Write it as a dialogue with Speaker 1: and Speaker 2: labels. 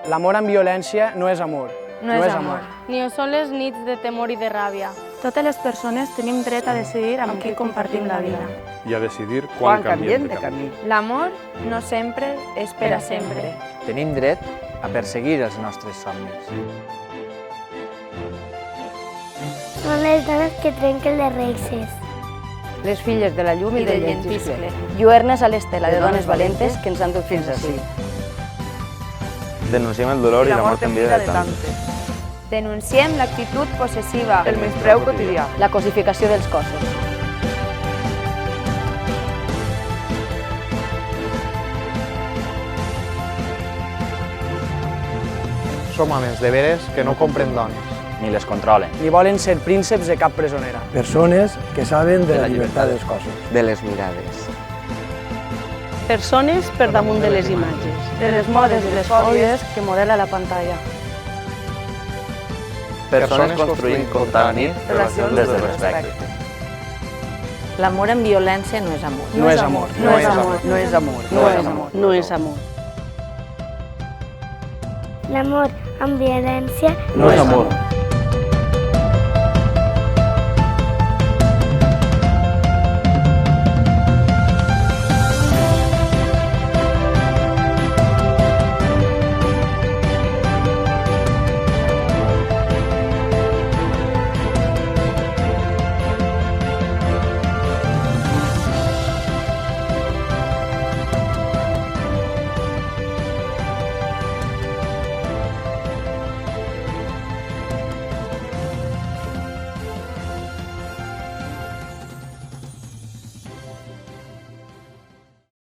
Speaker 1: L'amor amb violència no és amor.
Speaker 2: No és amor.
Speaker 3: Ni ho són les nits de temor i de ràbia.
Speaker 2: Totes les persones tenim dret a decidir amb qui compartim la vida.
Speaker 4: I a decidir quan canviem de camí.
Speaker 2: L'amor no sempre és per a sempre.
Speaker 5: Tenim dret a perseguir els nostres somnis.
Speaker 6: Són les dones que trenquen les reixes.
Speaker 7: Les filles de la llum i del llentiscle.
Speaker 8: Lluernes a l'estela de dones valentes que ens han dut fins ací.
Speaker 9: Denunciem el dolor i la mort en vida de tantes.
Speaker 2: Denunciem l'actitud possessiva,
Speaker 7: El menyspreu quotidià.
Speaker 8: La cosificació dels cossos.
Speaker 5: Som homes de veres que no compren dones. Ni les controlen.
Speaker 1: Ni volen ser prínceps de cap presonera.
Speaker 10: Persones que saben de la llibertat dels cossos.
Speaker 9: De les mirades.
Speaker 7: Persones per damunt de les imatges.
Speaker 2: de les modes i les fòbies que modela la pantalla.
Speaker 9: Persones construint contra la nit relacions des del respecte.
Speaker 8: L'amor amb violència no és amor.
Speaker 1: No és amor.
Speaker 7: No és amor. No és amor.
Speaker 9: No és amor.
Speaker 7: No és amor.
Speaker 6: L'amor amb violència
Speaker 10: No és amor.